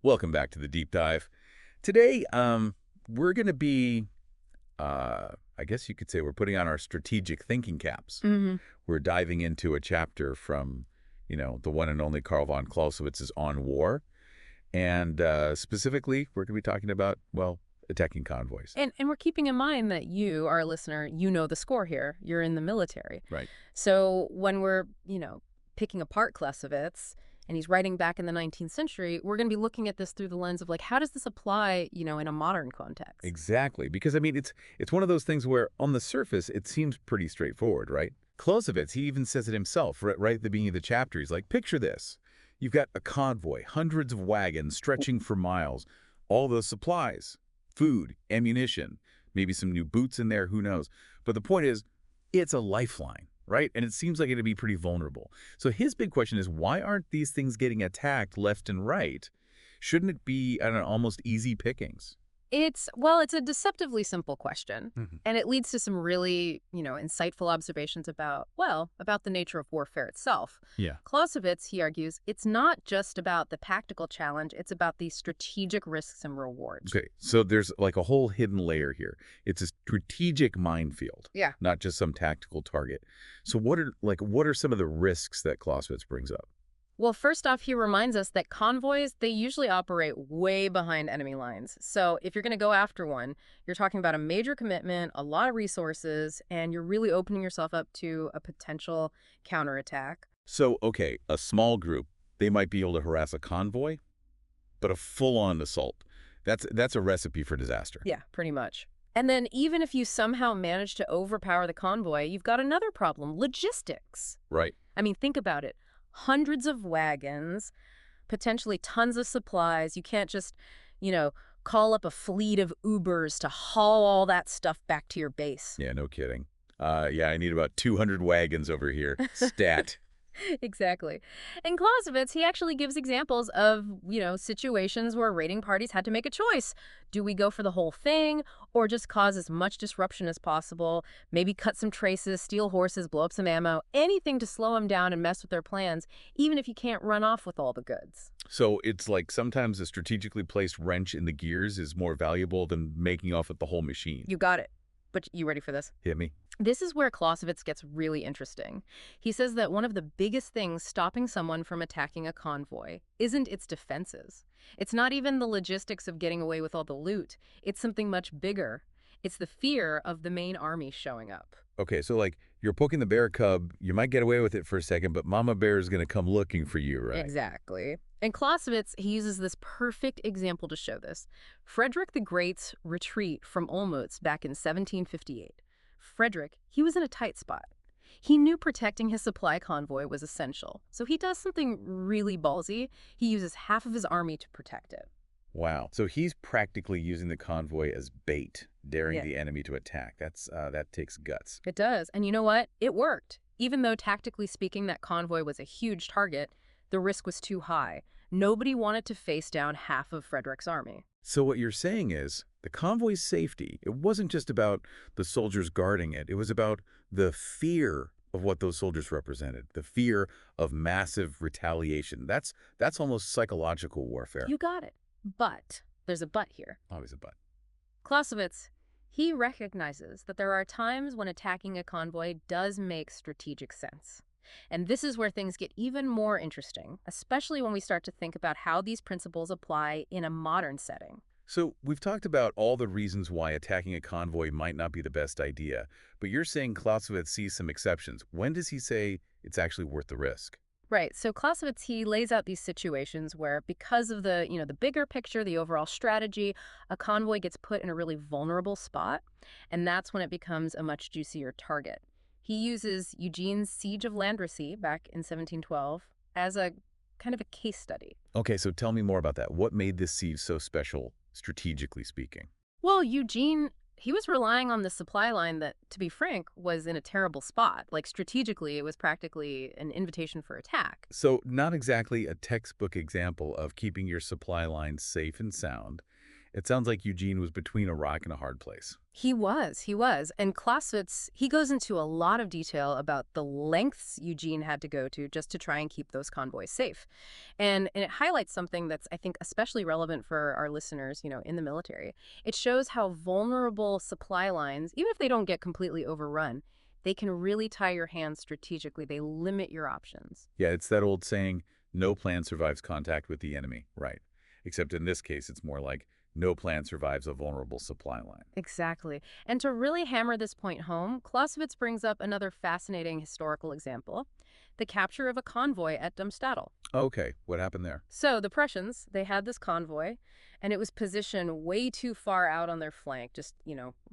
Welcome back to the deep dive. Today, we're going to be, I guess you could say we're putting on our strategic thinking caps. hmm We're diving into a chapter from, the one and only Carl von Clausewitz's On War. And specifically, we're going to be talking about, well, attacking convoys. And we're keeping in mind that you, our listener, you know the score here. You're in the military. Right. So when we're, picking apart Clausewitz and he's writing back in the 19th century, we're going to be looking at this through the lens of like, how does this apply, in a modern context? Exactly. Because, I mean, it's one of those things where on the surface, it seems pretty straightforward, right? Clausewitz, he even says it himself right at the beginning of the chapter. He's like, picture this. You've got a convoy, hundreds of wagons stretching for miles, all the supplies, food, ammunition, maybe some new boots in there, who knows. But the point is, it's a lifeline, right? And it seems like it'd be pretty vulnerable. So his big question is, why aren't these things getting attacked left and right? Shouldn't it be, I don't know, almost easy pickings? It's a deceptively simple question. And it leads to some really, insightful observations about the nature of warfare itself. Yeah. Clausewitz, he argues, it's not just about the tactical challenge, it's about the strategic risks and rewards. Okay, so there's like a whole hidden layer here. It's a strategic minefield, Yeah. not just some tactical target. So what are some of the risks that Clausewitz brings up? Well, first off, he reminds us that convoys, they usually operate way behind enemy lines. So if you're going to go after one, you're talking about a major commitment, a lot of resources, and you're really opening yourself up to a potential counterattack. So, okay, a small group, they might be able to harass a convoy, but a full-on assault, that's a recipe for disaster. Yeah, pretty much. And then even if you somehow manage to overpower the convoy, you've got another problem, logistics. Right. I mean, think about it. Hundreds of wagons, potentially tons of supplies. You can't just, call up a fleet of Ubers to haul all that stuff back to your base. Yeah, no kidding. Yeah, I need about 200 wagons over here. Stat. Exactly. And Clausewitz, he actually gives examples of, situations where raiding parties had to make a choice. Do we go for the whole thing or just cause as much disruption as possible, maybe cut some traces, steal horses, blow up some ammo, anything to slow them down and mess with their plans, even if you can't run off with all the goods? So it's like sometimes a strategically placed wrench in the gears is more valuable than making off with the whole machine. You got it. But you ready for this? Hit me. This is where Clausewitz gets really interesting. He says that one of the biggest things stopping someone from attacking a convoy isn't its defenses. It's not even the logistics of getting away with all the loot. It's something much bigger. It's the fear of the main army showing up. Okay, so like you're poking the bear cub, you might get away with it for a second, but Mama Bear is going to come looking for you, right? Exactly. And Clausewitz, he uses this perfect example to show this. Frederick the Great's retreat from Olmütz back in 1758. Frederick, he was in a tight spot. He knew protecting his supply convoy was essential, so he does something really ballsy. He uses half of his army to protect it. Wow. So he's practically using the convoy as bait, daring Yeah. the enemy to attack. That takes guts. It does. And you know what? It worked. Even though tactically speaking that convoy was a huge target, the risk was too high. Nobody wanted to face down half of Frederick's army. So what you're saying is the convoy's safety, it wasn't just about the soldiers guarding it. It was about the fear of what those soldiers represented, the fear of massive retaliation. That's almost psychological warfare. You got it. But there's a but here. Always a but. Clausewitz, he recognizes that there are times when attacking a convoy does make strategic sense. And this is where things get even more interesting, especially when we start to think about how these principles apply in a modern setting. So we've talked about all the reasons why attacking a convoy might not be the best idea, but you're saying Clausewitz sees some exceptions. When does he say it's actually worth the risk? Right. So Clausewitz, he lays out these situations where because of the, the bigger picture, the overall strategy, a convoy gets put in a really vulnerable spot, and that's when it becomes a much juicier target. He uses Eugene's Siege of Landrecy back in 1712 as a kind of a case study. Okay, so tell me more about that. What made this siege so special, strategically speaking? Well, Eugene, he was relying on the supply line that, to be frank, was in a terrible spot. Like strategically, it was practically an invitation for attack. So not exactly a textbook example of keeping your supply lines safe and sound. It sounds like Eugene was between a rock and a hard place. He was, he was. And Clausewitz, he goes into a lot of detail about the lengths Eugene had to go to just to try and keep those convoys safe. And it highlights something that's, I think, especially relevant for our listeners, in the military. It shows how vulnerable supply lines, even if they don't get completely overrun, they can really tie your hands strategically. They limit your options. Yeah, it's that old saying, no plan survives contact with the enemy, right? Except in this case, it's more like, no plan survives a vulnerable supply line. Exactly. And to really hammer this point home, Clausewitz brings up another fascinating historical example, the capture of a convoy at Darmstadt. Okay, what happened there? So the Prussians, they had this convoy, and it was positioned way too far out on their flank, just,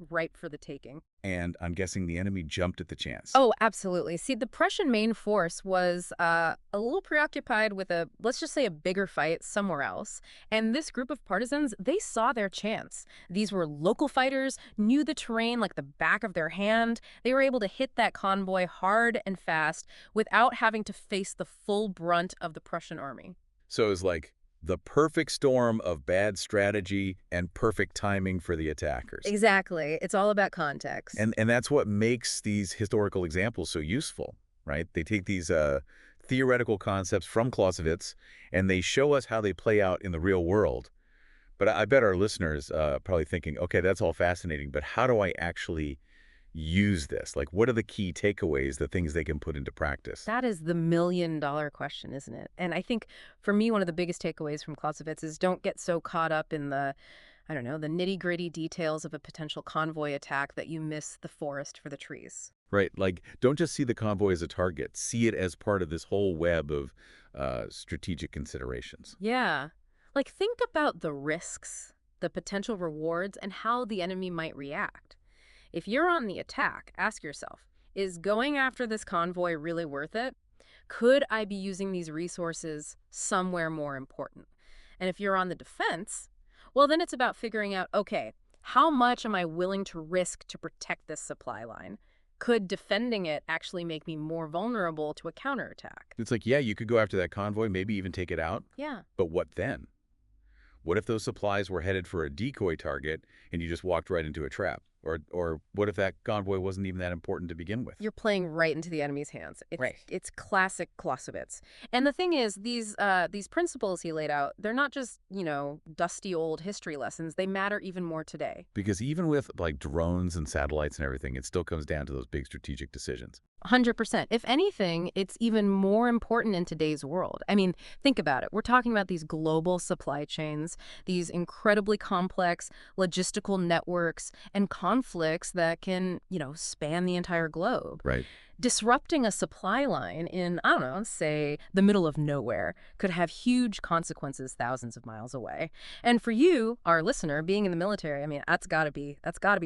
ripe for the taking. And I'm guessing the enemy jumped at the chance. Oh, absolutely. See, the Prussian main force was a little preoccupied with let's just say a bigger fight somewhere else. And this group of partisans, they saw their chance. These were local fighters, knew the terrain like the back of their hand. They were able to hit that convoy hard and fast without having to face the full brunt of the Prussian army. So it was like the perfect storm of bad strategy and perfect timing for the attackers. Exactly. It's all about context. And that's what makes these historical examples so useful, right? They take these theoretical concepts from Clausewitz, and they show us how they play out in the real world. But I bet our listeners probably thinking, okay, that's all fascinating, but how do I actually use this? Like, what are the key takeaways, the things they can put into practice? That is the million-dollar question, isn't it? And I think, for me, one of the biggest takeaways from Clausewitz is don't get so caught up in the nitty-gritty details of a potential convoy attack that you miss the forest for the trees. Right. Like, don't just see the convoy as a target. See it as part of this whole web of strategic considerations. Yeah. Like, think about the risks, the potential rewards, and how the enemy might react. If you're on the attack, ask yourself, is going after this convoy really worth it? Could I be using these resources somewhere more important? And if you're on the defense, well, then it's about figuring out, okay, how much am I willing to risk to protect this supply line? Could defending it actually make me more vulnerable to a counterattack? It's like, yeah, you could go after that convoy, maybe even take it out. Yeah. But what then? What if those supplies were headed for a decoy target and you just walked right into a trap? Or what if that convoy wasn't even that important to begin with? You're playing right into the enemy's hands. Right. It's classic Clausewitz. And the thing is, these principles he laid out, they're not just, dusty old history lessons. They matter even more today. Because even with like drones and satellites and everything, it still comes down to those big strategic decisions. 100%. If anything, it's even more important in today's world. I mean, think about it. We're talking about these global supply chains, these incredibly complex logistical networks and conflicts that can, span the entire globe. Right. Disrupting a supply line in, I don't know, say the middle of nowhere could have huge consequences thousands of miles away. And for you, our listener, being in the military, I mean, that's got to be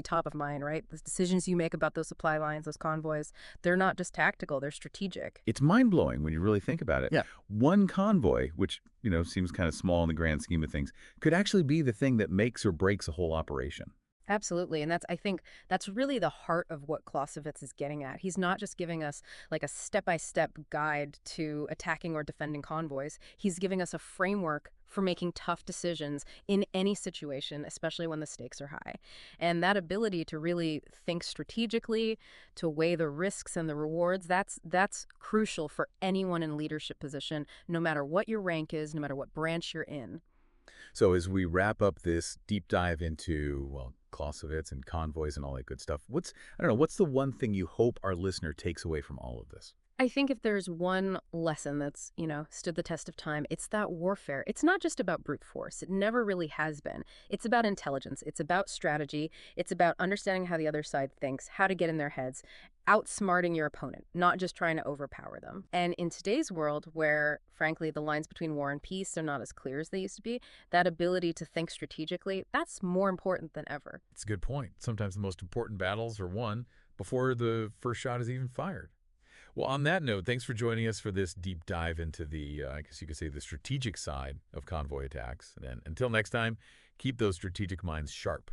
top of mind, right? The decisions you make about those supply lines, those convoys, they're not just tactical, they're strategic. It's mind-blowing when you really think about it. Yeah. One convoy, which, seems kind of small in the grand scheme of things, could actually be the thing that makes or breaks a whole operation. Absolutely. And I think that's really the heart of what Clausewitz is getting at. He's not just giving us like a step-by-step guide to attacking or defending convoys. He's giving us a framework for making tough decisions in any situation, especially when the stakes are high. And that ability to really think strategically, to weigh the risks and the rewards, that's crucial for anyone in leadership position, no matter what your rank is, no matter what branch you're in. So as we wrap up this deep dive into, well, Clausewitz and convoys and all that good stuff, what's the one thing you hope our listener takes away from all of this? I think if there's one lesson that's, stood the test of time, it's that warfare. It's not just about brute force. It never really has been. It's about intelligence. It's about strategy. It's about understanding how the other side thinks, how to get in their heads, outsmarting your opponent, not just trying to overpower them. And in today's world, where, frankly, the lines between war and peace are not as clear as they used to be, that ability to think strategically, that's more important than ever. It's a good point. Sometimes the most important battles are won before the first shot is even fired. Well, on that note, thanks for joining us for this deep dive into the, I guess you could say, the strategic side of convoy attacks. And until next time, keep those strategic minds sharp.